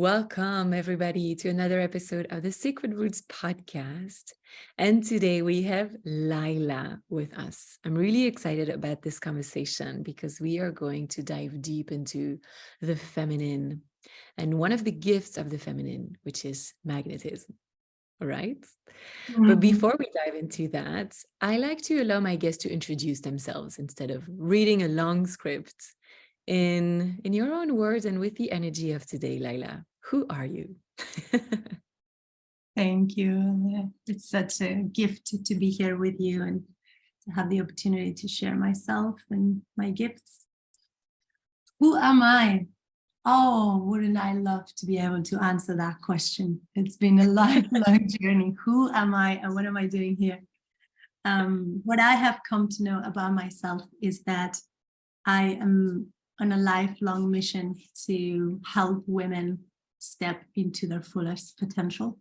Welcome, everybody, to another episode of the Sacred Roots podcast. And today we have Layla with us. I'm really excited about this conversation because we are going to dive deep into the feminine and one of the gifts of the feminine, which is magnetism. All right. But before we dive into that, I like to allow my guests to introduce themselves instead of reading a long script. In your own words and with the energy of today, Layla, who are you? Thank you. It's such a gift to be here with you and to have the opportunity to share myself and my gifts. Who am I? Oh, wouldn't I love to be able to answer that question? It's been a lifelong journey. Who am I and what am I doing here? What I have come to know about myself is that I am on a lifelong mission to help women step into their fullest potential,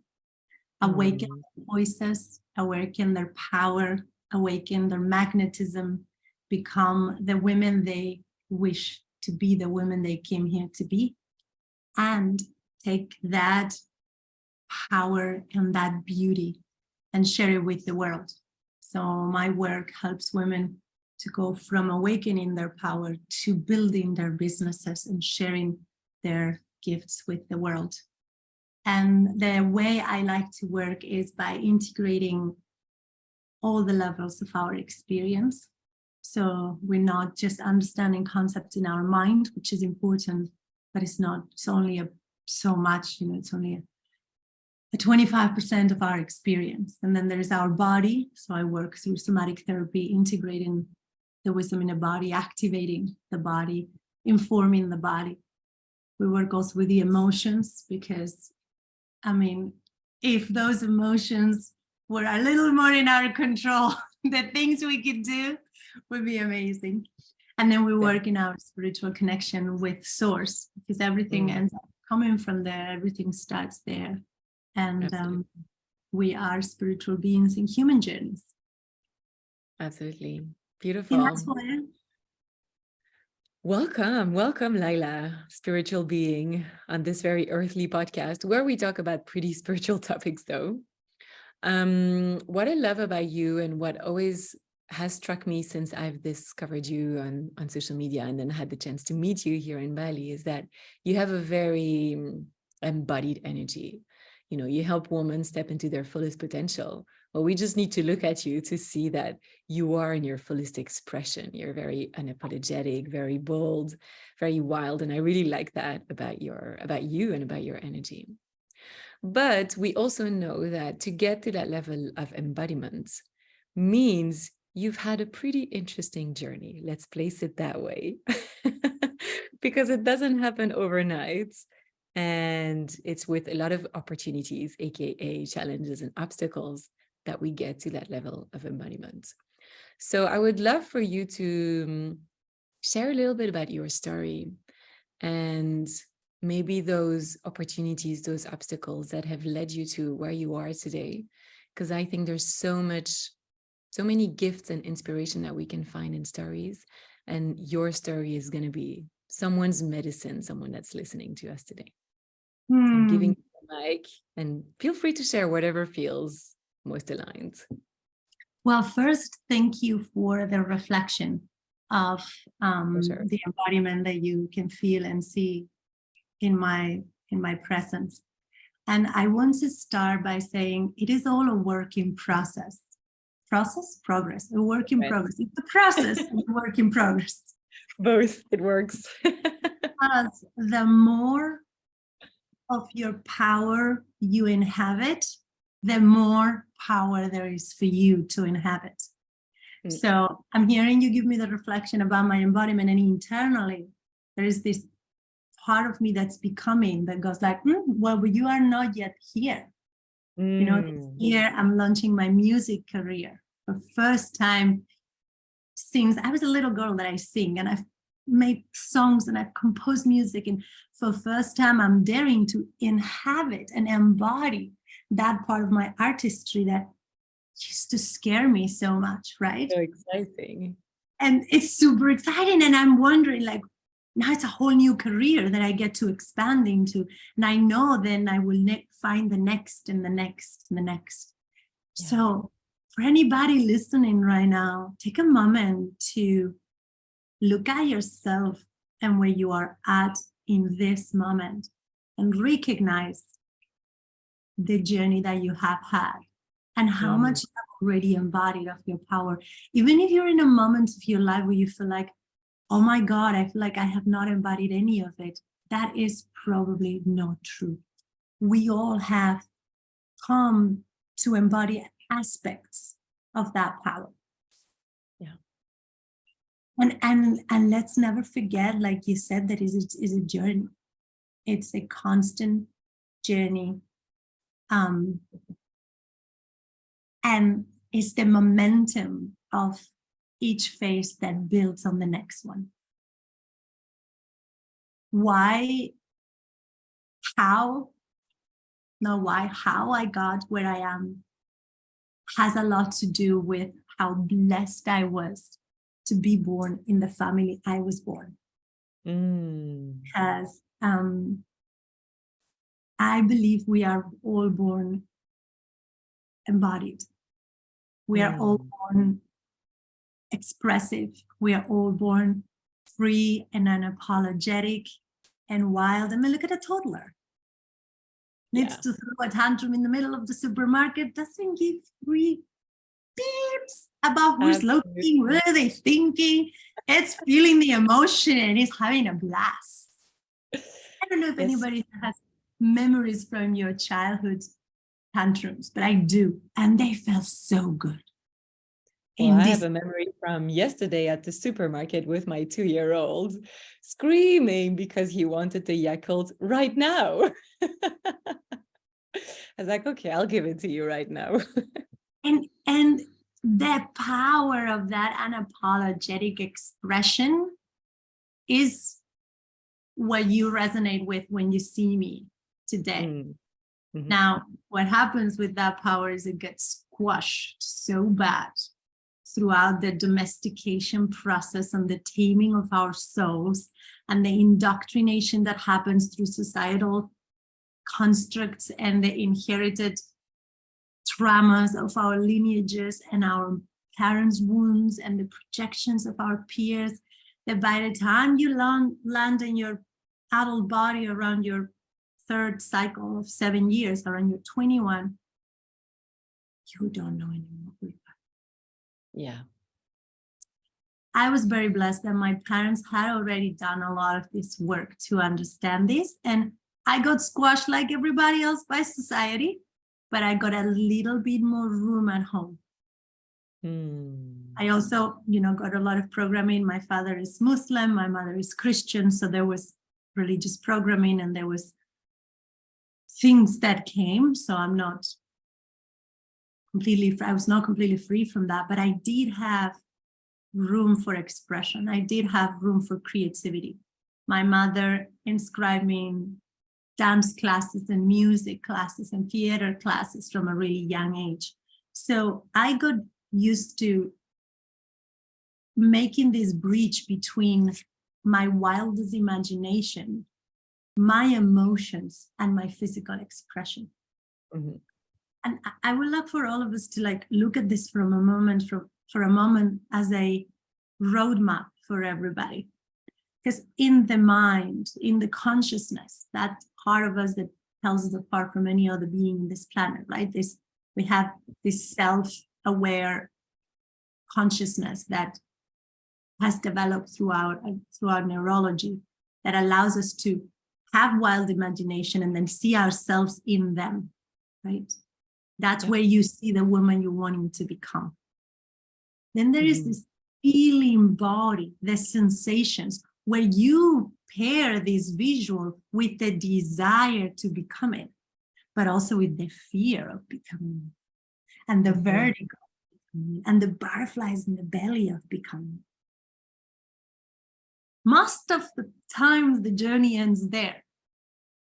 awaken their voices, awaken their power, awaken their magnetism, become the women they wish to be, the women they came here to be, and take that power and that beauty and share it with the world. So my work helps women to go from awakening their power to building their businesses and sharing their gifts with the world. And the way I like to work is by integrating all the levels of our experience. So we're not just understanding concepts in our mind, which is important, but it's only so much, it's only a 25% of our experience. And then there's our body. So I work through somatic therapy, integrating the wisdom in the body, activating the body, informing the body. We work also with the emotions because, if those emotions were a little more in our control, the things we could do would be amazing. And then we work in our spiritual connection with source because everything ends up coming from there. Everything starts there. And we are spiritual beings in human journeys. Absolutely. Beautiful. Welcome, Layla, spiritual being, on this very earthly podcast where we talk about pretty spiritual topics, though. What I love about you and what always has struck me since I've discovered you on social media and then had the chance to meet you here in Bali is that you have a very embodied energy. You help women step into their fullest potential. Well, we just need to look at you to see that you are in your fullest expression. You're very unapologetic, very bold, very wild. And I really like that about you and about your energy. But we also know that to get to that level of embodiment means you've had a pretty interesting journey. Let's place it that way. Because it doesn't happen overnight. And it's with a lot of opportunities, aka challenges and obstacles, that we get to that level of embodiment. So I would love for you to share a little bit about your story and maybe those opportunities, those obstacles that have led you to where you are today. Because I think there's so many gifts and inspiration that we can find in stories. And your story is going to be someone's medicine, someone that's listening to us today. I'm giving you the mic and feel free to share whatever feels most aligned. Well, first, thank you for the reflection of the embodiment that you can feel and see in my presence. And I want to start by saying it is all a work in progress, a work in progress. It's a process and a work in progress. Both, it works. Because the more of your power you inhabit, the more power there is for you to inhabit. So I'm hearing you give me the reflection about my embodiment, and internally there is this part of me that's becoming, that goes like, well, but you are not yet here. This year I'm launching my music career for the first time since I was a little girl that I sing, and I've made songs and I've composed music, and for the first time I'm daring to inhabit and embody that part of my artistry that used to scare me so much, right? So exciting. And it's super exciting, and I'm wondering, like, now it's a whole new career that I get to expand into. And I know then I will find the next and the next and the next. Yeah. So for anybody listening right now, take a moment to look at yourself and where you are at in this moment and recognize the journey that you have had and how much you have already embodied of your power. Even if you're in a moment of your life where you feel like, oh my God, I feel like I have not embodied any of it, that is probably not true. We all have come to embody aspects of that power. Yeah. And let's never forget, like you said, that is a journey. It's a constant journey. And it's the momentum of each phase that builds on the next one. How I got where I am has a lot to do with how blessed I was to be born in the family I was born. Because I believe we are all born embodied. We are all born expressive. We are all born free and unapologetic and wild. I mean, look at a toddler. Needs to throw a tantrum in the middle of the supermarket, doesn't give 3 beeps about who's looking, what are they thinking. It's feeling the emotion and it's having a blast. I don't know if anybody has memories from your childhood tantrums, but I do. And they felt so good. Well, I have a memory from yesterday at the supermarket with my 2-year-old screaming because he wanted the Yakult right now. I was like, okay, I'll give it to you right now. and the power of that unapologetic expression is what you resonate with when you see me today. Now, what happens with that power is it gets squashed so bad throughout the domestication process and the taming of our souls and the indoctrination that happens through societal constructs and the inherited traumas of our lineages and our parents' wounds and the projections of our peers, that by the time you land in your adult body around your 3rd cycle of 7 years, around your 21, you don't know anymore. Yeah. I was very blessed that my parents had already done a lot of this work to understand this. And I got squashed like everybody else by society, but I got a little bit more room at home. I also, got a lot of programming. My father is Muslim, my mother is Christian. So there was religious programming and there was things that came. So I was not completely free from that, but I did have room for expression. I did have room for creativity. My mother inscribed me in dance classes and music classes and theater classes from a really young age. So I got used to making this bridge between my wildest imagination, my emotions, and my physical expression. And I would love for all of us to look at this for a moment as a roadmap for everybody. Because in the mind, in the consciousness, that part of us that tells us apart from any other being in this planet, right? We have this self-aware consciousness that has developed throughout neurology that allows us to have wild imagination and then see ourselves in them, right? That's where you see the woman you're wanting to become. Then there is this feeling body, the sensations, where you pair this visual with the desire to become it, but also with the fear of becoming it, and the vertigo, and the butterflies in the belly of becoming it. Most of the times the journey ends there.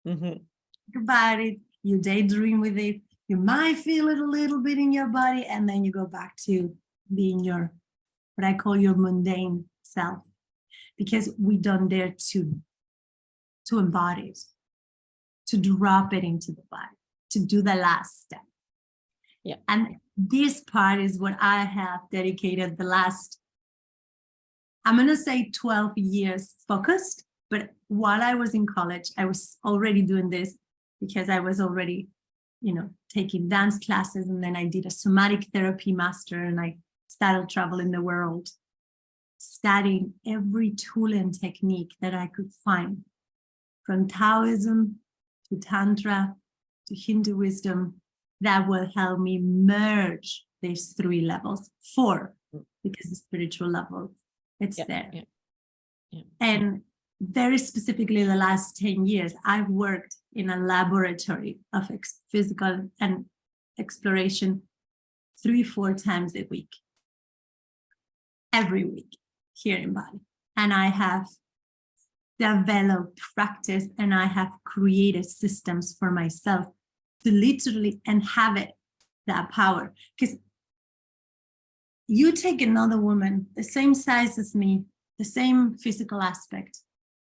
Think about it, you daydream with it, you might feel it a little bit in your body, and then you go back to being what I call your mundane self. because we don't dare to embody it, to drop it into the body, to do the last step. Yeah. And this part is what I have dedicated the last, I'm going to say 12 years focused. But while I was in college, I was already doing this because I was already, taking dance classes. And then I did a somatic therapy master, and I started traveling the world, studying every tool and technique that I could find, from Taoism to Tantra to Hindu wisdom, that will help me merge these 3 levels, 4, because the spiritual level, it's there. Yeah. And very specifically, the last 10 years, I've worked in a laboratory of physical and exploration 3-4 times a week, every week here in Bali. And I have developed practice, and I have created systems for myself to literally inhabit that power. Because you take another woman the same size as me, the same physical aspect,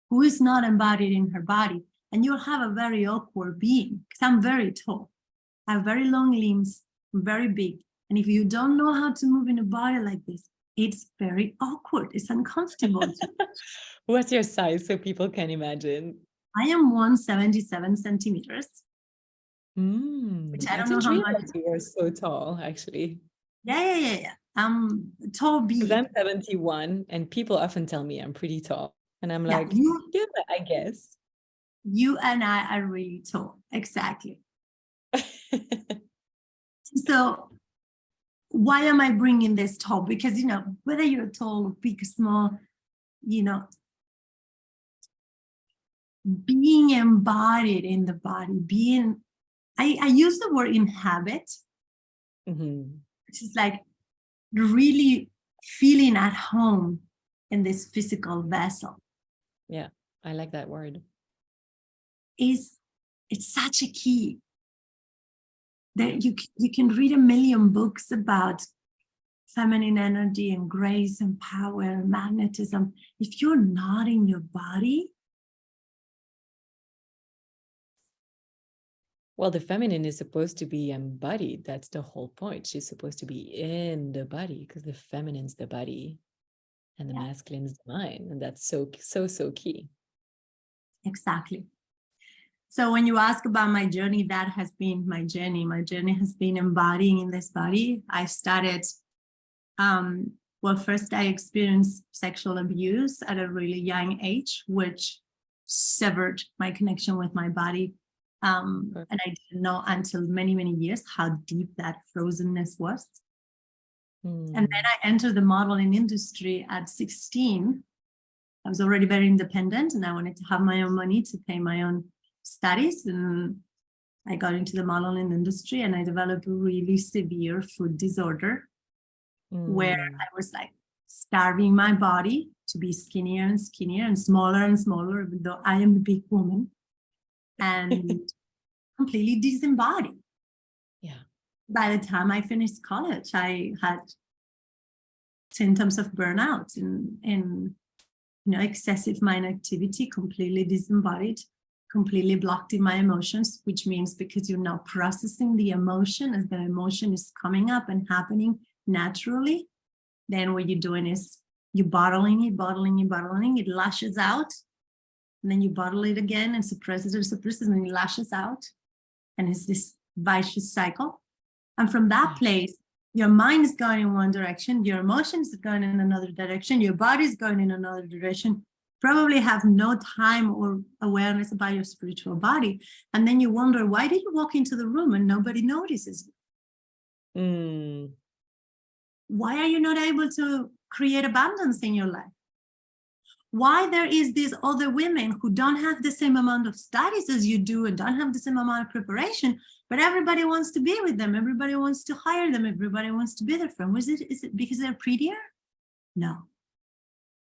who is not embodied in her body, and you'll have a very awkward being, because I'm very tall. I have very long limbs, I'm very big. And if you don't know how to move in a body like this, it's very awkward. It's uncomfortable. What's your size so people can imagine? I am 177 centimeters. Which I don't know how much. You are so tall, actually. Yeah. I'm tall bee. Because I'm 71, and people often tell me I'm pretty tall. And I'm like, yeah, I guess. You and I are really tall. Exactly. So why am I bringing this tall? Because, whether you're tall, big, small, being embodied in the body, I use the word inhabit, which is like really feeling at home in this physical vessel. Yeah, I like that word. It's such a key. That you can read a million books about feminine energy and grace and power and magnetism. If you're not in your body, well, the feminine is supposed to be embodied. That's the whole point. She's supposed to be in the body, because the feminine's the body and the masculine's the mind. And that's so key. Exactly. So when you ask about my journey, that has been my journey. My journey has been embodying in this body. I started, first I experienced sexual abuse at a really young age, which severed my connection with my body. And I didn't know until many, many years how deep that frozenness was. And then I entered the modeling industry at 16. I was already very independent, and I wanted to have my own money to pay my own studies. And I got into the modeling industry, and I developed a really severe food disorder where I was like starving my body to be skinnier and skinnier and smaller, even though I am a big woman, and completely disembodied. Yeah. By the time I finished college, I had symptoms of burnout and excessive mind activity, completely disembodied, completely blocked in my emotions, which means because you're not processing the emotion as the emotion is coming up and happening naturally, then what you're doing is you're bottling it lashes out, and then you bottle it again and suppresses it, and it lashes out. And it's this vicious cycle. And from that place, your mind is going in one direction, your emotions are going in another direction, your body's going in another direction, probably have no time or awareness about your spiritual body. And then you wonder, why did you walk into the room and nobody notices you? Why are you not able to create abundance in your life? Why there is these other women who don't have the same amount of studies as you do and don't have the same amount of preparation, but everybody wants to be with them, everybody wants to hire them, everybody wants to be their friend? Is it because they're prettier? No.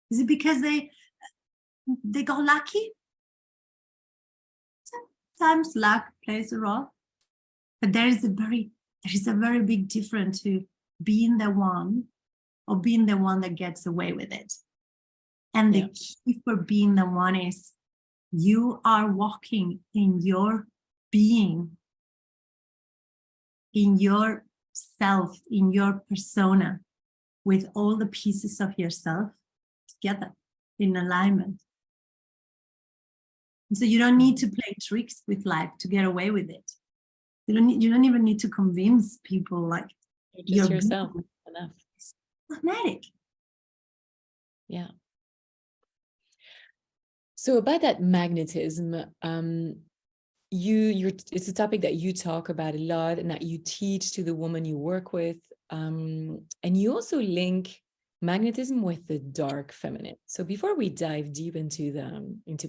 Is it because they got lucky? Sometimes luck plays a role, but there is a very big difference to being the one or being the one that gets away with it. And the key for being the one is you are walking in your being, in your self, in your persona, with all the pieces of yourself together in alignment. And so you don't need to play tricks with life to get away with it. You don't even need to convince people like just yourself enough. It's magnetic. Yeah. So about that magnetism, it's a topic that you talk about a lot and that you teach to the woman you work with. And you also link magnetism with the dark feminine. So before we dive deep into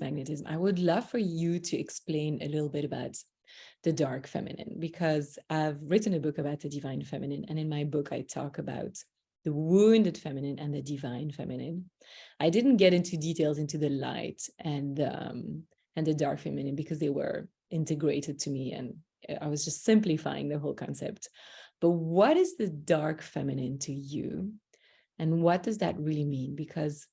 magnetism, I would love for you to explain a little bit about the dark feminine, because I've written a book about the divine feminine. And in my book, I talk about the wounded feminine and the divine feminine. I didn't get into details into the light and the dark feminine because they were integrated to me, and I was just simplifying the whole concept. But what is the dark feminine to you? And what does that really mean? Because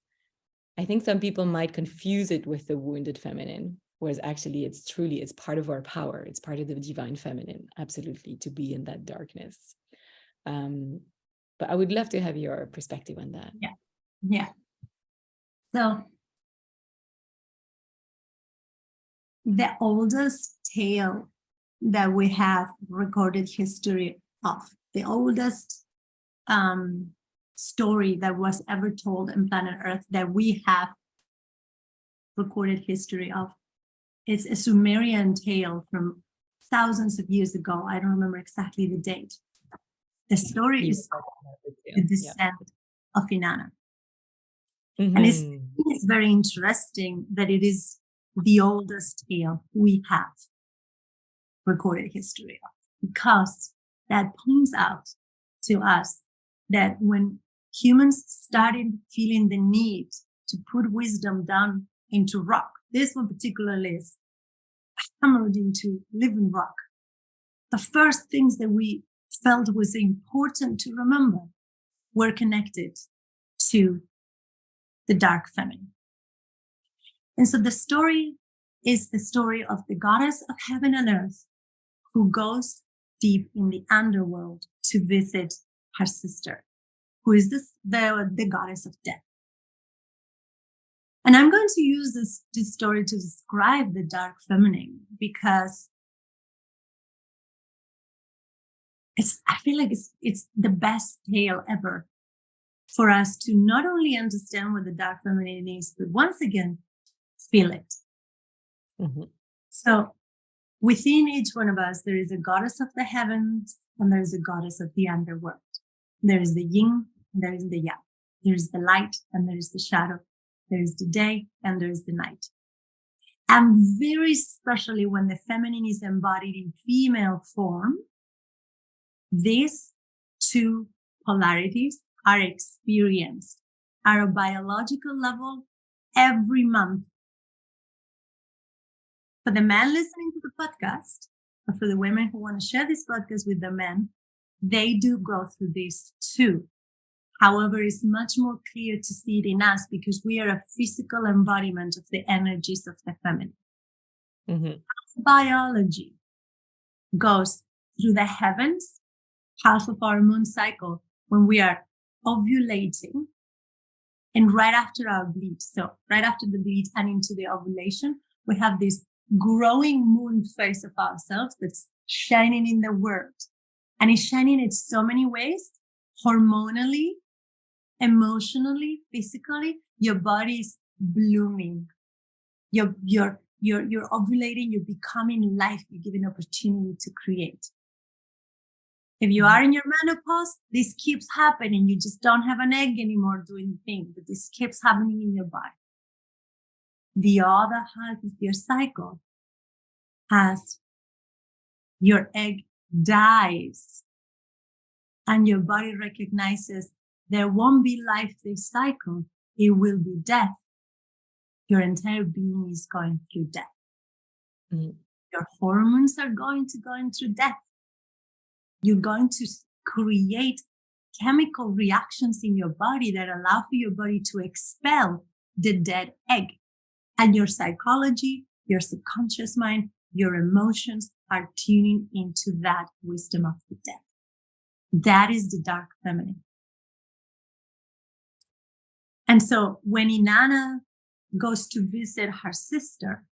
I think some people might confuse it with the wounded feminine, whereas actually it's part of our power. It's part of the divine feminine, absolutely, to be in that darkness. But I would love to have your perspective on that. Yeah. So the oldest tale that we have recorded history of, the oldest story that was ever told on planet Earth that we have recorded history of, is a Sumerian tale from thousands of years ago. I don't remember exactly the date. The story is called The Descent of Inanna. And it's very interesting that it is the oldest tale we have recorded history of, because that points out to us that when humans started feeling the need to put wisdom down into rock, this one particularly is hammered into living rock, the first things that we felt was important to remember were connected to the dark feminine. And so the story is the story of the goddess of heaven and earth who goes deep in the underworld to visit her sister, who is the goddess of death. And I'm going to use this story to describe the dark feminine because I feel like it's the best tale ever for us to not only understand what the dark feminine is, but once again, feel it. Mm-hmm. So within each one of us, there is a goddess of the heavens and there is a goddess of the underworld. There is the yin and there is the yang. There is the light and there is the shadow. There is the day and there is the night. And very especially when the feminine is embodied in female form, these two polarities are experienced at a biological level every month. For the men listening to the podcast, or for the women who want to share this podcast with the men, they do go through this too. However, it's much more clear to see it in us because we are a physical embodiment of the energies of the feminine. Mm-hmm. Biology goes through the heavens, half of our moon cycle, when we are ovulating, and right after our bleed. So right after the bleed and into the ovulation, we have this growing moon phase of ourselves that's shining in the world. And it's shining in so many ways, hormonally, emotionally, physically. Your body is blooming. You're ovulating, you're becoming life, you're given opportunity to create. If you are in your menopause, this keeps happening. You just don't have an egg anymore doing the thing, but this keeps happening in your body. The other half of your cycle, as your egg dies and your body recognizes there won't be life this cycle, it will be death. Your entire being is going through death. Mm. Your hormones are going through death. You're going to create chemical reactions in your body that allow for your body to expel the dead egg. And your psychology, your subconscious mind, your emotions are tuning into that wisdom of the dead. That is the dark feminine. And so when Inanna goes to visit her sister,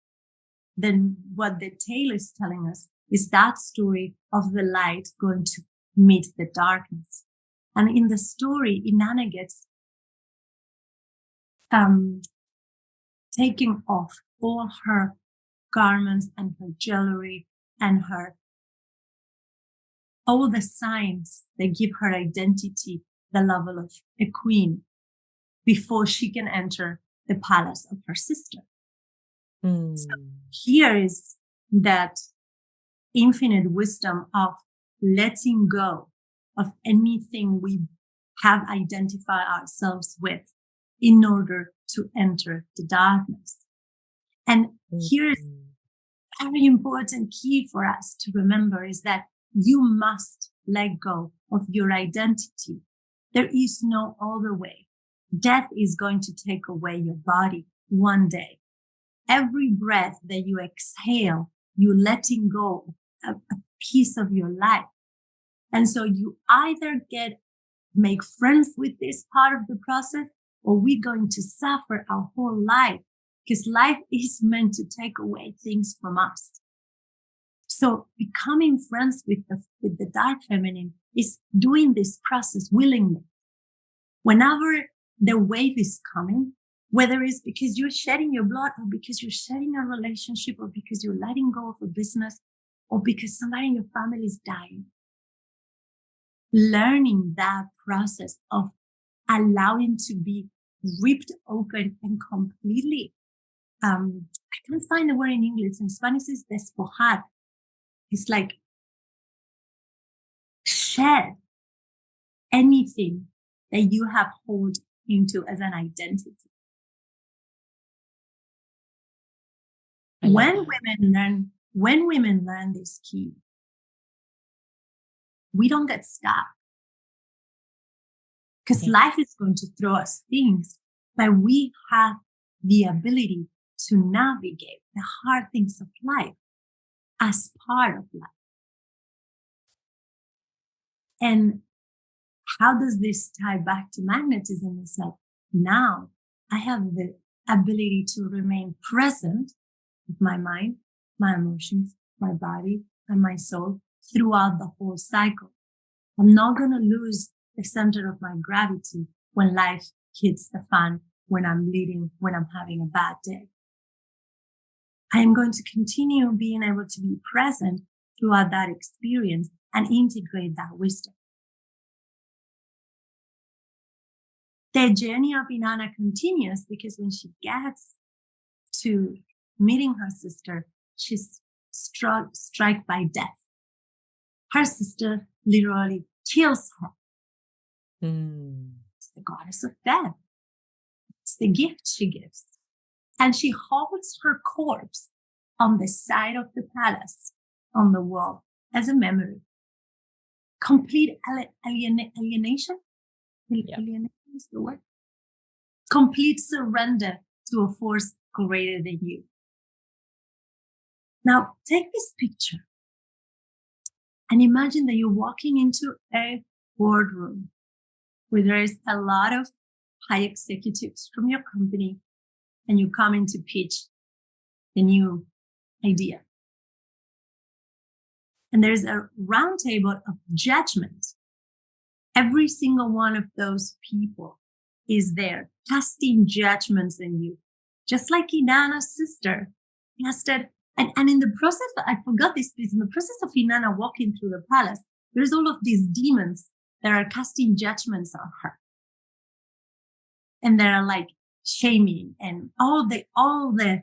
then what the tale is telling us is that story of the light going to meet the darkness. And in the story, Inanna gets taking off all her garments and her jewelry and all the signs that give her identity the level of a queen before she can enter the palace of her sister. So here is that infinite wisdom of letting go of anything we have identified ourselves with in order to enter the darkness. And here's a very important key for us to remember is that you must let go of your identity. There is no other way. Death is going to take away your body one day. Every breath that you exhale, you're letting go of a piece of your life. And so you either make friends with this part of the process, or we're going to suffer our whole life, because life is meant to take away things from us. So becoming friends with the dark feminine is doing this process willingly. Whenever the wave is coming, whether it's because you're shedding your blood, or because you're shedding a relationship, or because you're letting go of a business, or because somebody in your family is dying, learning that process of allowing to be ripped open and completely, I can't find the word in English. In Spanish it's despojar. It's like shed anything that you have held into as an identity. When women learn this key, we don't get stuck. Because life is going to throw us things, but we have the ability to navigate the hard things of life as part of life. And how does this tie back to magnetism? It's like, now I have the ability to remain present with my mind, my emotions, my body, and my soul throughout the whole cycle. I'm not going to lose the center of my gravity when life hits the fan, when I'm bleeding, when I'm having a bad day. I am going to continue being able to be present throughout that experience and integrate that wisdom. The journey of Inanna continues because when she gets to meeting her sister, she's struck by death. Her sister literally kills her. It's the goddess of death. It's the gift she gives. And she holds her corpse on the side of the palace, on the wall, as a memory. Complete alienation? Alienation is the word. Complete surrender to a force greater than you. Now, take this picture and imagine that you're walking into a boardroom where there is a lot of high executives from your company, and you come in to pitch a new idea. And there's a round table of judgment. Every single one of those people is there casting judgments on you, just like Inanna's sister casted. And in the process, I forgot this piece, in the process of Inanna walking through the palace, there's all of these demons that are casting judgments on her. And they're like shaming and all the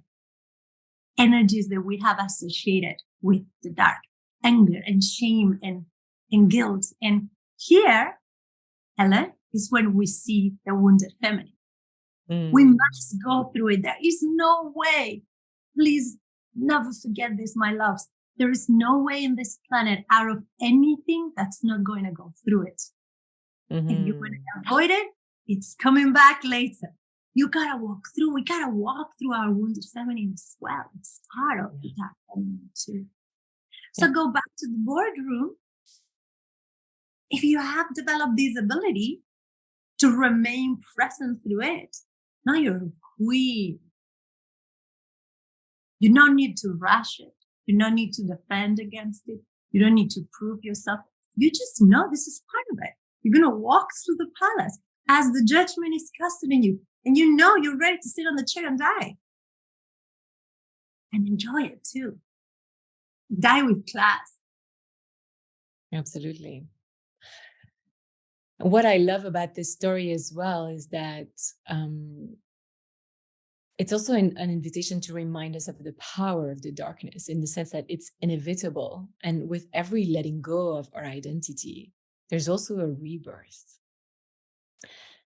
energies that we have associated with the dark, anger and shame and guilt. And here, Ellen, is when we see the wounded feminine. We must go through it. There is no way. Please never forget this, my loves. There is no way in this planet out of anything that's not going to go through it. If you're going to avoid it, it's coming back later. You gotta walk through. We gotta walk through our wounded feminine as well. It's part of the Path of Femininity too. So go back to the boardroom. If you have developed this ability to remain present through it, now you're a queen. You don't need to rush it. You don't need to defend against it. You don't need to prove yourself. You just know this is part of it. You're going to walk through the palace as the judgment is casted in you. And you know you're ready to sit on the chair and die. And enjoy it too. Die with class. Absolutely. What I love about this story as well is that it's also an invitation to remind us of the power of the darkness, in the sense that it's inevitable. And with every letting go of our identity, there's also a rebirth.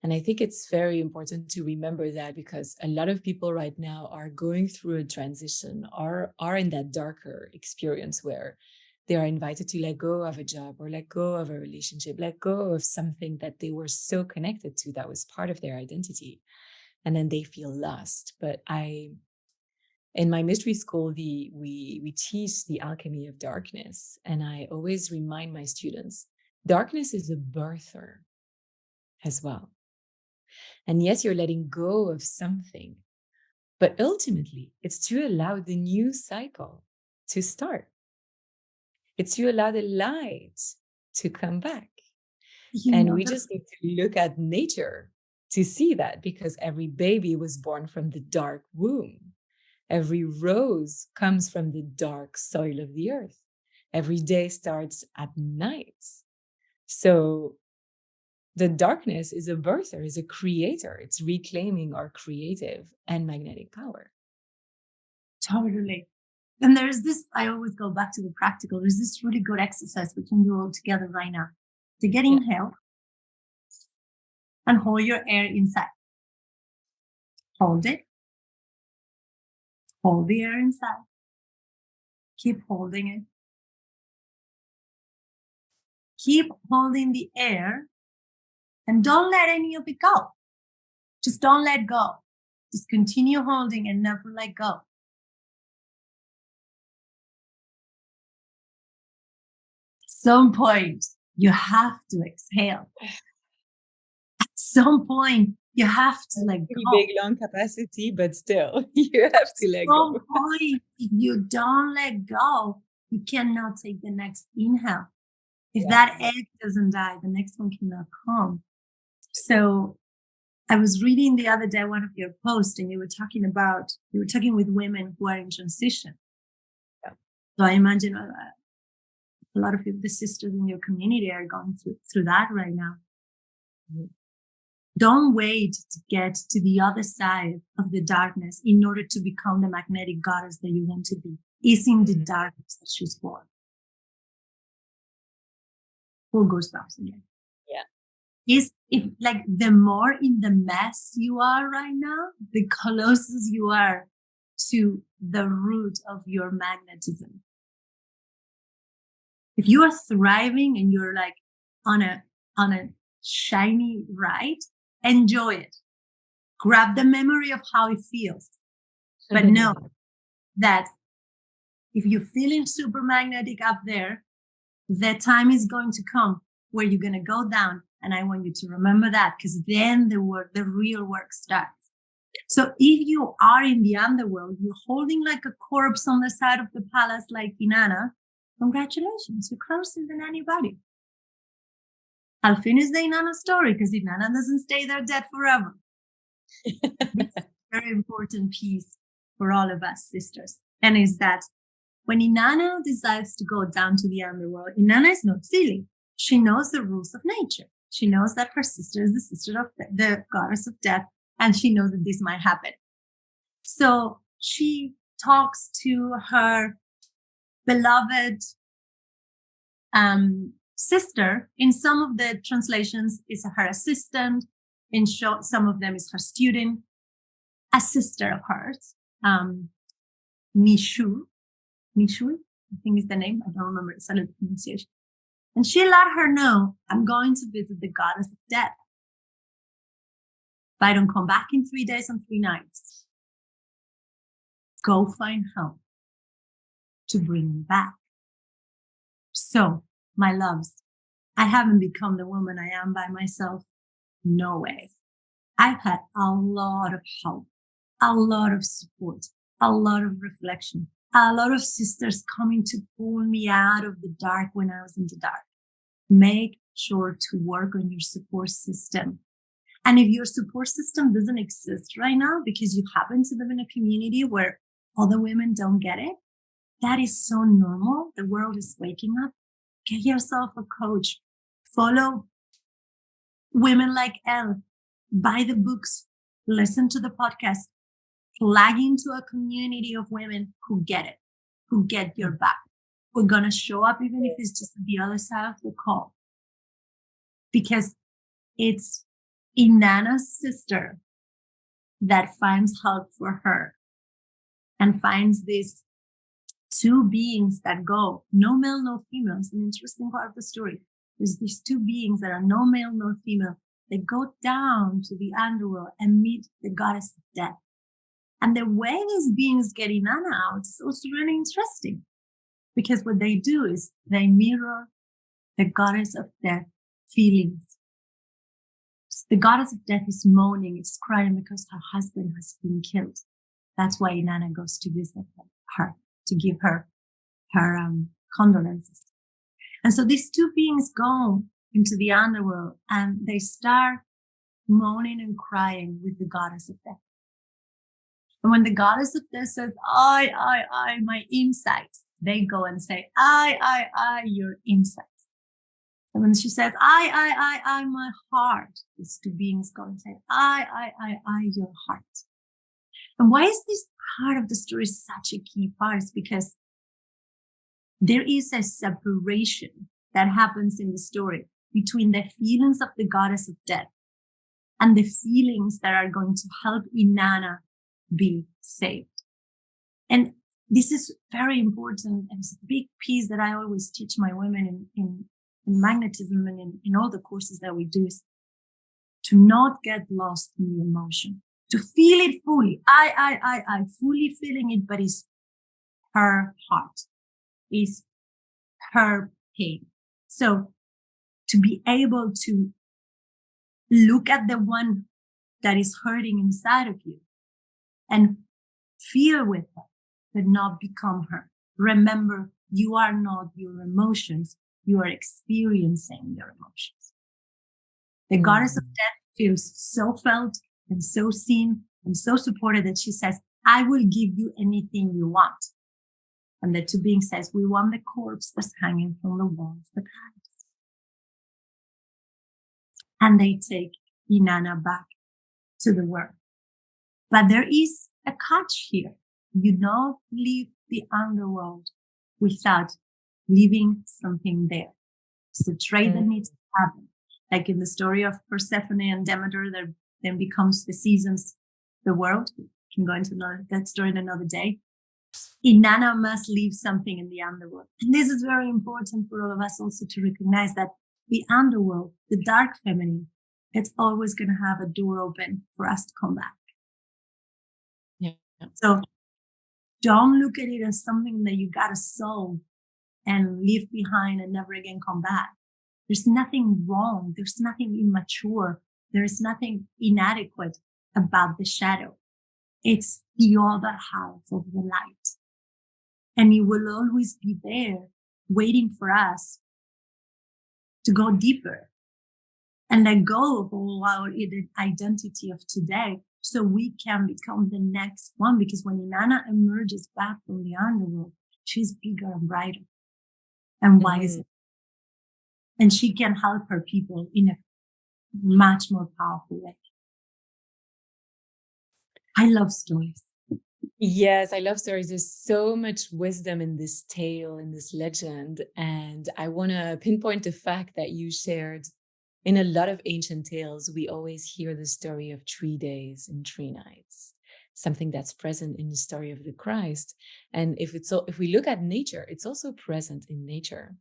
And I think it's very important to remember that, because a lot of people right now are going through a transition, are in that darker experience where they are invited to let go of a job or let go of a relationship, let go of something that they were so connected to, that was part of their identity. And then they feel lost. But in my mystery school, we teach the alchemy of darkness. And I always remind my students, darkness is a birther as well. And yes, you're letting go of something, but ultimately it's to allow the new cycle to start. It's to allow the light to come back. And we just need to look at nature to see that, because every baby was born from the dark womb. Every rose comes from the dark soil of the earth. Every day starts at night. So the darkness is a birther, is a creator. It's reclaiming our creative and magnetic power. Totally. And there's this, I always go back to the practical. There's this really good exercise we can do all together right now. To get inhale and hold your air inside. Hold it. Hold the air inside. Keep holding it. Keep holding the air and don't let any of it go. Just don't let go. Just continue holding and never let go. At some point, you have to exhale. At some point, you have to let go. Big lung capacity, but still, you have to let go. At some point, if you don't let go, you cannot take the next inhale. If that egg doesn't die, the next one cannot come. So I was reading the other day one of your posts, and you were talking with women who are in transition. Yeah. So I imagine a lot of the sisters in your community are going through that right now. Mm-hmm. Don't wait to get to the other side of the darkness in order to become the magnetic goddess that you want to be. It's in the darkness that she's born. Full goosebumps again. Yeah. If like the more in the mess you are right now, the closest you are to the root of your magnetism. If you are thriving and you're like on a shiny ride, enjoy it. Grab the memory of how it feels. But know that if you're feeling super magnetic up there, the time is going to come where you're going to go down. And I want you to remember that, because then the real work starts. So if you are in the underworld, you're holding like a corpse on the side of the palace like Inanna, congratulations, you're closer than anybody. I'll finish the Inanna story because Inanna doesn't stay there dead forever. It's a very important piece for all of us sisters. And is that when Inanna decides to go down to the underworld, Inanna is not silly. She knows the rules of nature. She knows that her sister is the sister of the goddess of death, and she knows that this might happen. So she talks to her beloved sister. In some of the translations, is her assistant. In some of them is her student, a sister of hers, Mishu, I think is the name. I don't remember the solid pronunciation. And she let her know, I'm going to visit the goddess of death. I don't come back in 3 days and 3 nights, go find help to bring me back. So, my loves, I haven't become the woman I am by myself. No way. I've had a lot of help, a lot of support, a lot of reflection, a lot of sisters coming to pull me out of the dark when I was in the dark. Make sure to work on your support system. And if your support system doesn't exist right now because you happen to live in a community where other women don't get it, that is so normal. The world is waking up. Get yourself a coach. Follow women like Elle. Buy the books. Listen to the podcast. Plug into a community of women who get it, who get your back. We're going to show up even if it's just the other side of the call. Because it's Inanna's sister that finds help for her and finds these two beings that go, no male, no female. It's an interesting part of the story. There's these two beings that are no male, no female. They go down to the underworld and meet the goddess of death. And the way these beings get Inanna out is also really interesting, because what they do is they mirror the goddess of death feelings. The goddess of death is moaning, it's crying because her husband has been killed. That's why Inanna goes to visit her, to give her condolences. And so these two beings go into the underworld and they start moaning and crying with the goddess of death. And when the goddess of death says, I, my insides, they go and say, I, your insides. And when she says, I, my heart, these two beings go and say, I, your heart. And why is this part of the story such a key part? Is because there is a separation that happens in the story between the feelings of the goddess of death and the feelings that are going to help Inanna be saved. And this is very important, and it's a big piece that I always teach my women in magnetism and in all the courses that we do, is to not get lost in the emotion, to feel it fully. I fully feeling it, but it's her heart, is her pain. So to be able to look at the one that is hurting inside of you and feel with her, but not become her. Remember, you are not your emotions. You are experiencing your emotions. The goddess of death feels so felt and so seen and so supported that she says, I will give you anything you want. And the two beings says, we want the corpse that's hanging from the wall of the palace. And they take Inanna back to the world. But there is a catch here. You don't leave the underworld without leaving something there. It's a trade that needs to happen. Like in the story of Persephone and Demeter, that then becomes the seasons, the world. We can go into that story in another day. Inanna must leave something in the underworld. And this is very important for all of us also to recognize that the underworld, the dark feminine, it's always going to have a door open for us to come back. Yeah. So don't look at it as something that you got to solve and leave behind and never again come back. There's nothing wrong. There's nothing immature. There's nothing inadequate about the shadow. It's the other half of the light. And it will always be there waiting for us to go deeper and let go of all our identity of today so we can become the next one. Because when Inanna emerges back from the underworld, she's bigger and brighter and wiser. And she can help her people in a much more powerful way. I love stories. Yes, I love stories. There's so much wisdom in this tale, in this legend. And I want to pinpoint the fact that you shared in a lot of ancient tales, we always hear the story of 3 days and 3 nights, something that's present in the story of the Christ. And if we look at nature, it's also present in nature,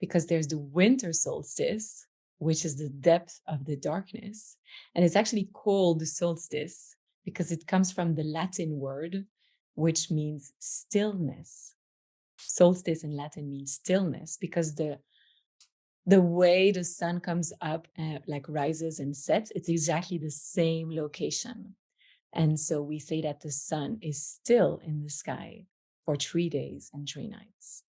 because there's the winter solstice, which is the depth of the darkness. And it's actually called solstice because it comes from the Latin word, which means stillness. Solstice in Latin means stillness because the way the sun comes up, like rises and sets, it's exactly the same location. And so we say that the sun is still in the sky for 3 days and 3 nights.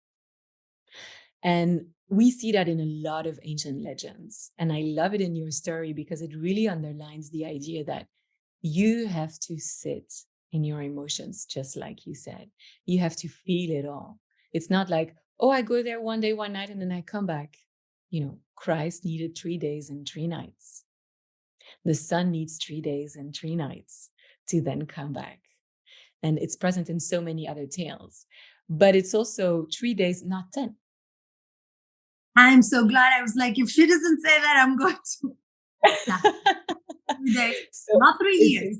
And we see that in a lot of ancient legends. And I love it in your story because it really underlines the idea that you have to sit in your emotions, just like you said. You have to feel it all. It's not like, oh, I go there one day, one night, and then I come back. You know, Christ needed 3 days and 3 nights. The sun needs 3 days and 3 nights to then come back. And it's present in so many other tales. But it's also 3 days, not 10. I'm so glad. I was like, if she doesn't say that, I'm going to. Yeah. 3 days, So not 3 years.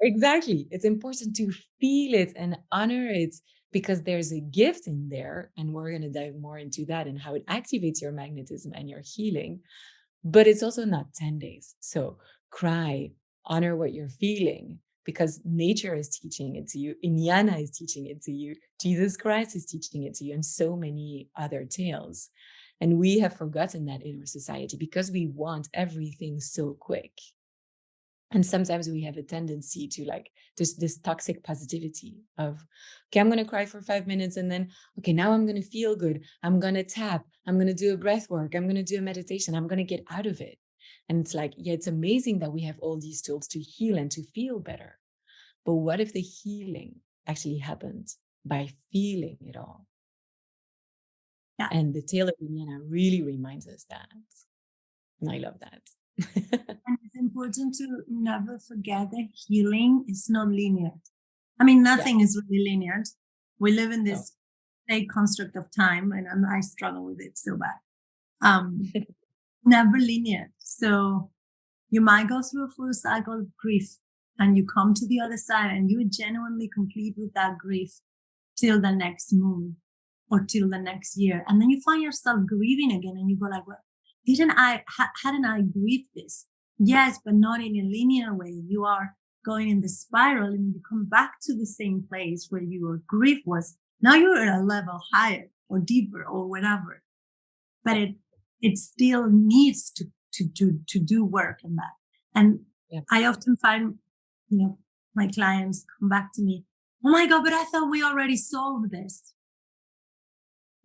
Exactly. It's important to feel it and honor it because there's a gift in there. And we're going to dive more into that and how it activates your magnetism and your healing. But it's also not 10 days. So cry, honor what you're feeling because nature is teaching it to you. Inanna is teaching it to you. Jesus Christ is teaching it to you, and so many other tales. And we have forgotten that in our society because we want everything so quick. And sometimes we have a tendency to like this toxic positivity of, okay, I'm going to cry for 5 minutes and then, okay, now I'm going to feel good. I'm going to tap. I'm going to do a breath work. I'm going to do a meditation. I'm going to get out of it. And it's like, yeah, it's amazing that we have all these tools to heal and to feel better. But what if the healing actually happened by feeling it all? Yeah. And the tale of Inanna really reminds us that. And I love that. And it's important to never forget that healing is not linear. I mean, nothing is really linear. We live in this fake construct of time, and I struggle with it so bad. Never linear. So you might go through a full cycle of grief and you come to the other side and you're genuinely complete with that grief till the next moon or till the next year. And then you find yourself grieving again and you go like, well, hadn't I grieved this? Yes, but not in a linear way. You are going in the spiral and you come back to the same place where your grief was. Now you're at a level higher or deeper or whatever, but it still needs to do work in that. And I often find, my clients come back to me, oh my God, but I thought we already solved this.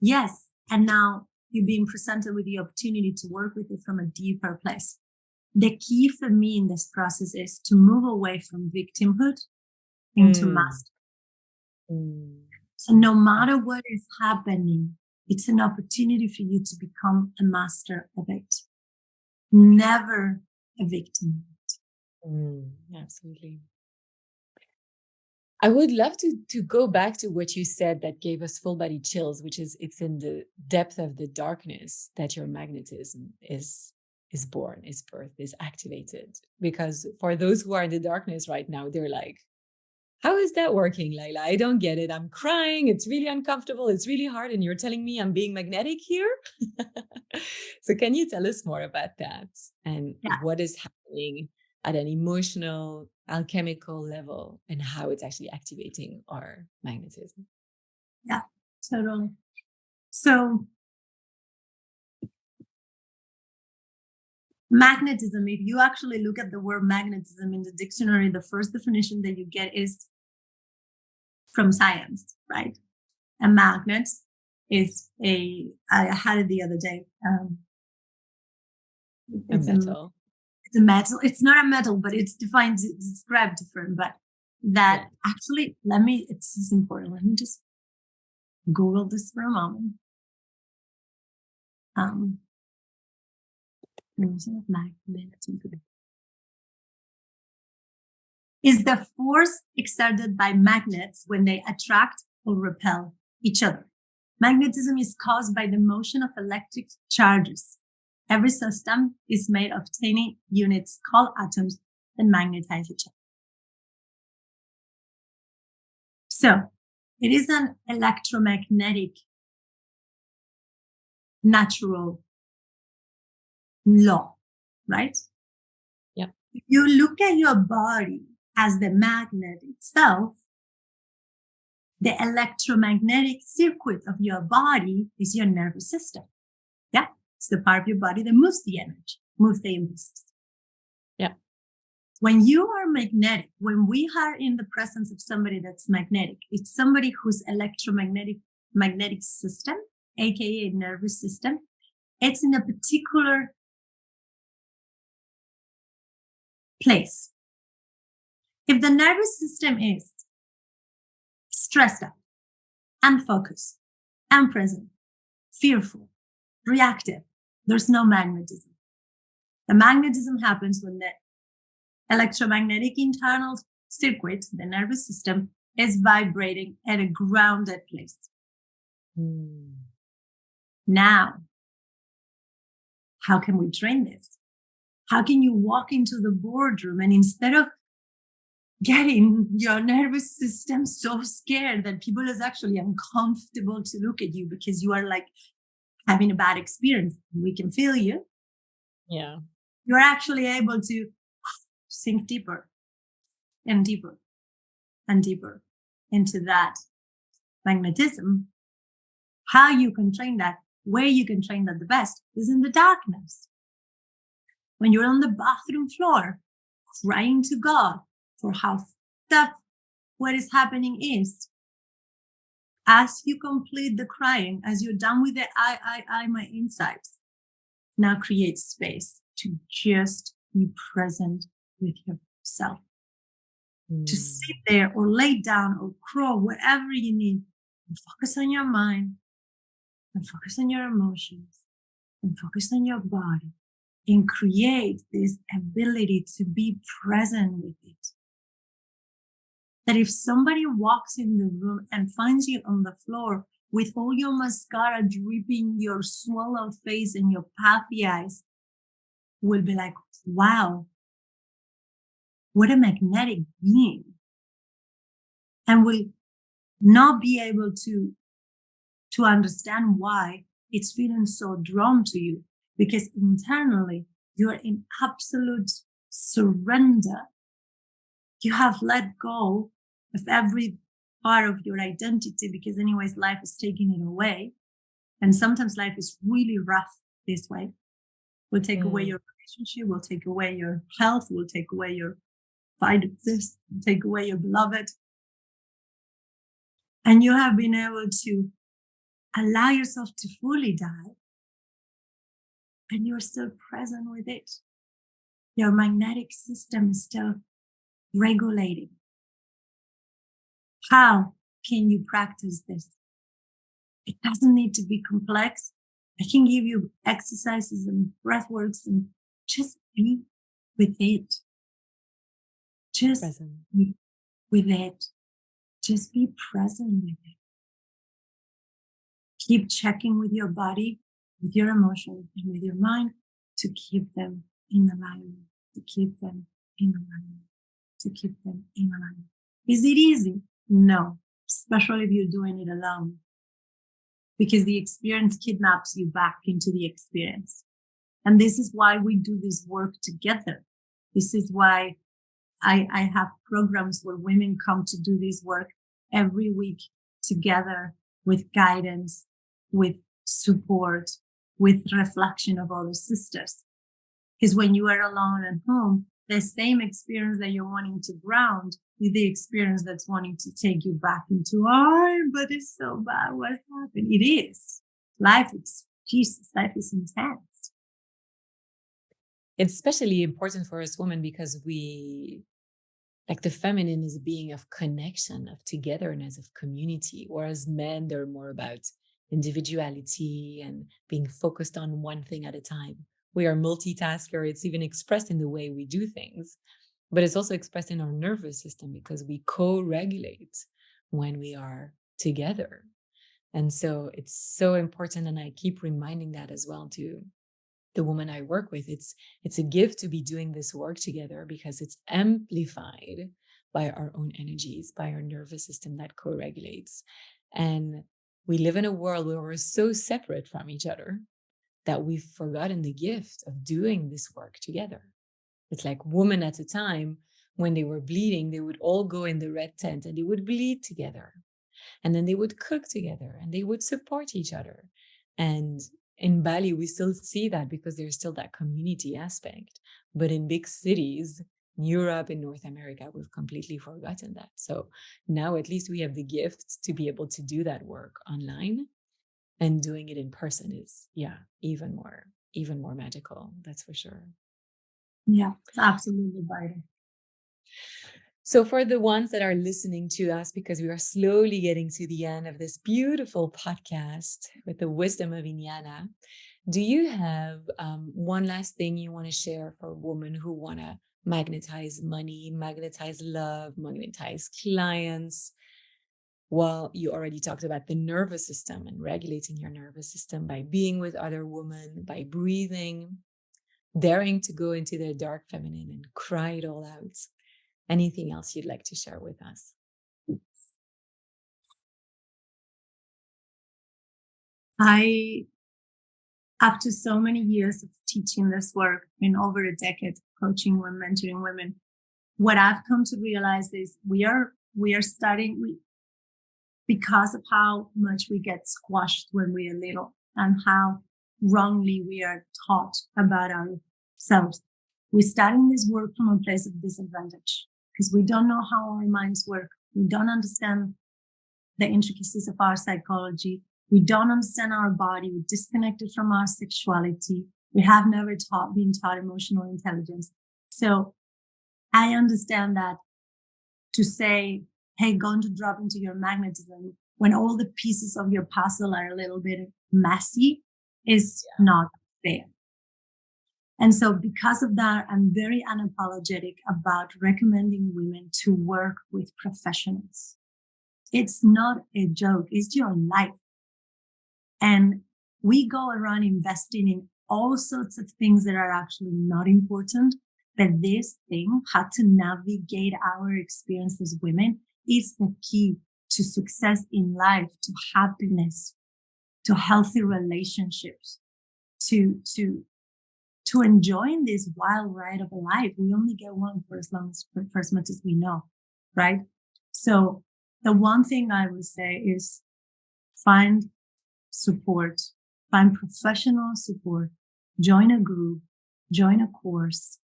Yes. And now you're being presented with the opportunity to work with it from a deeper place. The key for me in this process is to move away from victimhood into master. So no matter what is happening, it's an opportunity for you to become a master of it. Never a victim. Absolutely. I would love to go back to what you said that gave us full body chills, which is it's in the depth of the darkness that your magnetism is born, is birthed, is activated. Because for those who are in the darkness right now, they're like, how is that working, Layla? I don't get it. I'm crying. It's really uncomfortable. It's really hard. And you're telling me I'm being magnetic here? So can you tell us more about that and what is happening at an emotional, alchemical level and how it's actually activating our magnetism? Yeah, totally. So magnetism, if you actually look at the word magnetism in the dictionary, the first definition that you get is from science, right? A magnet is I had it the other day. It's a metal. It's a metal. It's not a metal, but it's defined, it's described different. But that actually, it's important. Let me just Google this for a moment. Magnetism is the force exerted by magnets when they attract or repel each other. Magnetism is caused by the motion of electric charges. Every system is made of tiny units called atoms that magnetize each other. So it is an electromagnetic natural law, right? Yeah. If you look at your body as the magnet itself, the electromagnetic circuit of your body is your nervous system. Yeah. It's the part of your body that moves the energy, moves the impulses. Yeah. When you are magnetic, when we are in the presence of somebody that's magnetic, it's somebody whose magnetic system, aka nervous system, it's in a particular place. If the nervous system is stressed out, unfocused, unpresent, fearful, reactive, there's no magnetism. The magnetism happens when the electromagnetic internal circuit, the nervous system, is vibrating at a grounded place. Now, how can we train this? How can you walk into the boardroom and instead of getting your nervous system so scared that people is actually uncomfortable to look at you because you are like having a bad experience, we can feel you. Yeah. You're actually able to sink deeper and deeper and deeper into that magnetism. How you can train that, where you can train that the best is in the darkness. When you're on the bathroom floor, crying to God for how tough what is happening is, as you complete the crying, as you're done with the my insides, now create space to just be present with yourself. To sit there or lay down or crawl, whatever you need, and focus on your mind and focus on your emotions and focus on your body and create this ability to be present with it. That if somebody walks in the room and finds you on the floor with all your mascara dripping, your swollen face and your puffy eyes, will be like, wow, what a magnetic being. And will not be able to understand why it's feeling so drawn to you, because internally you're in absolute surrender. You have let go of every part of your identity because anyways, life is taking it away. And sometimes life is really rough this way. Will take away your relationship, will take away your health, will take away your finances, will take away your beloved. And you have been able to allow yourself to fully die, and you're still present with it. Your magnetic system is still regulating. How can you practice this? It doesn't need to be complex. I can give you exercises and breath works and just be with it. Just Present. be with it. Just be present with it. Keep checking with your body, with your emotions, and with your mind to keep them in alignment, to keep them in alignment, to keep them in alignment. Is it easy? No, especially if you're doing it alone, because the experience kidnaps you back into the experience. And this is why we do this work together. This is why I have programs where women come to do this work every week together with guidance, with support, with reflection of other sisters. Because when you are alone at home, the same experience that you're wanting to ground is the experience that's wanting to take you back into, oh, but it's so bad. What happened? It is. Life is, Jesus, life is intense. It's especially important for us women because we, like, the feminine is a being of connection, of togetherness, of community, whereas men, they're more about individuality and being focused on one thing at a time. We are multitasker. It's even expressed in the way we do things, but it's also expressed in our nervous system because we co-regulate when we are together. And so it's so important. And I keep reminding that as well to the woman I work with. It's a gift to be doing this work together because it's amplified by our own energies, by our nervous system that co-regulates. And we live in a world where we're so separate from each other. that we've forgotten the gift of doing this work together. It's like women at a time, when they were bleeding, they would all go in the red tent and they would bleed together. And then they would cook together and they would support each other. And in Bali, we still see that because there's still that community aspect. But in big cities, in Europe, in North America, we've completely forgotten that. So now at least we have the gift to be able to do that work online, and doing it in person is, even more magical. That's for sure. Yeah, it's absolutely vital. So for the ones that are listening to us, because we are slowly getting to the end of this beautiful podcast with the wisdom of Inanna, do you have one last thing you want to share for women who want to magnetize money, magnetize love, magnetize clients? Well, you already talked about the nervous system and regulating your nervous system by being with other women, by breathing, daring to go into their dark feminine and cry it all out. Anything else you'd like to share with us? After so many years of teaching this work, in over a decade, coaching women, mentoring women, what I've come to realize is we are starting, because of how much we get squashed when we are little and how wrongly we are taught about ourselves. We're starting this work from a place of disadvantage because we don't know how our minds work. We don't understand the intricacies of our psychology. We don't understand our body. We're disconnected from our sexuality. We have never been taught emotional intelligence. So I understand that to say, hey, going to drop into your magnetism when all the pieces of your puzzle are a little bit messy is not fair. And so because of that, I'm very unapologetic about recommending women to work with professionals. It's not a joke. It's your life. And we go around investing in all sorts of things that are actually not important. But this thing, how to navigate our experience as women, is the key to success in life, to happiness, to healthy relationships, to enjoying this wild ride of a life. We only get one for as much as we know, right? So the one thing I would say is find support, find professional support, join a group, join a course,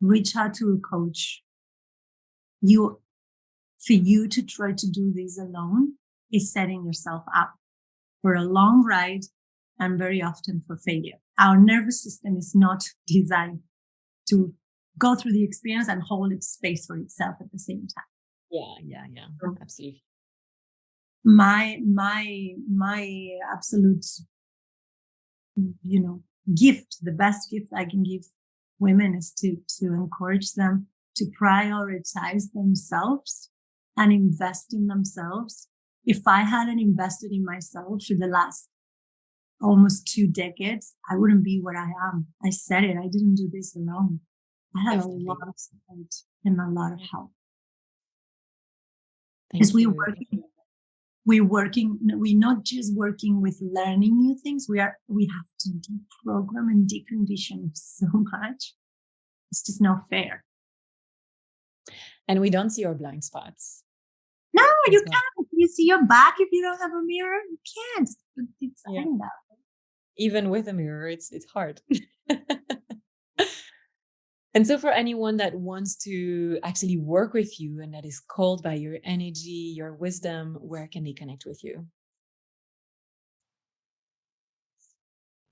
reach out to a coach. For you to try to do this alone is setting yourself up for a long ride and very often for failure. Our nervous system is not designed to go through the experience and hold its space for itself at the same time. Yeah, So absolutely. My absolute, gift, the best gift I can give women is to encourage them to prioritize themselves and invest in themselves. If I hadn't invested in myself for the last almost 2 decades, I wouldn't be what I am. I said it. I didn't do this alone. I had Definitely. a lot of support and a lot of help. Thank you. We're not just working with learning new things. We have to deprogram and decondition so much. It's just not fair. And we don't see our blind spots. No, you can't. You see your back if you don't have a mirror. You can't. It's hiding that. Even with a mirror, it's hard. And so for anyone that wants to actually work with you and that is called by your energy, your wisdom, where can they connect with you?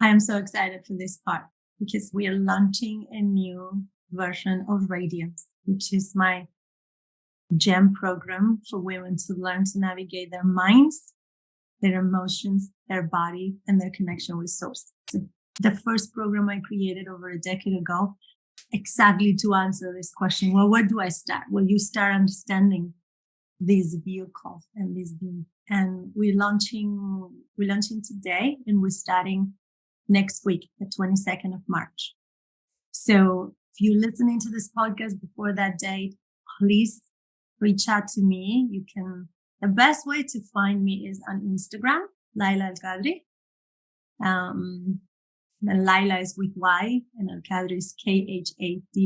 I am so excited for this part because we are launching a new version of Radiance, which is my GEM program for women to learn to navigate their minds, their emotions, their body, and their connection with source. So the first program I created over a decade ago, exactly to answer this question. Well, where do I start? Well, you start understanding these vehicles and this being. And we're launching today, and we're starting next week, the 22nd of March. So if you're listening to this podcast before that date, please reach out to me. The best way to find me is on Instagram, Layla El Khadri. And Layla is with Y, and El Khadri is Khadri.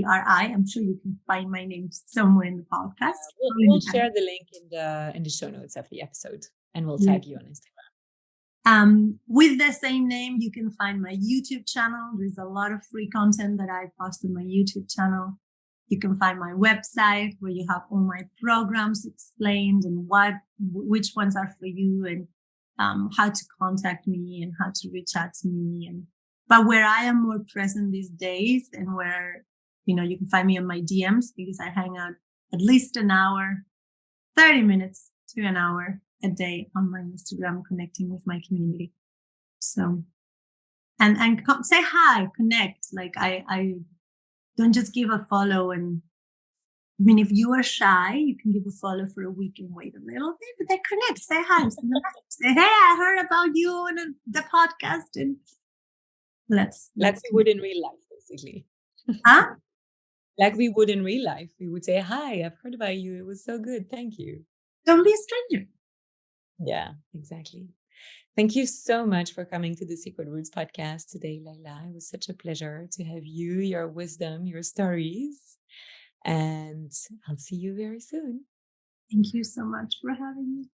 I'm sure you can find my name somewhere in the podcast. We'll share the link in the show notes of the episode, and we'll tag you on Instagram. With the same name, you can find my YouTube channel. There's a lot of free content that I post on my YouTube channel. You can find my website where you have all my programs explained and which ones are for you, and how to contact me and how to reach out to me. But where I am more present these days, and where, you can find me on my DMs, because I hang out at least an hour, 30 minutes to an hour a day on my Instagram, connecting with my community. So, and say hi, connect. Like I don't just give a follow. And if you are shy, you can give a follow for a week and wait a little bit, but then connect, say hi, say, hey, I heard about you on the podcast, and let's like we would in real life, basically. Huh? Like we would in real life. We would say, hi, I've heard about you. It was so good. Thank you. Don't be a stranger. Yeah, exactly. Thank you so much for coming to the Secret Roots podcast today, Layla. It was such a pleasure to have you, your wisdom, your stories. And I'll see you very soon. Thank you so much for having me.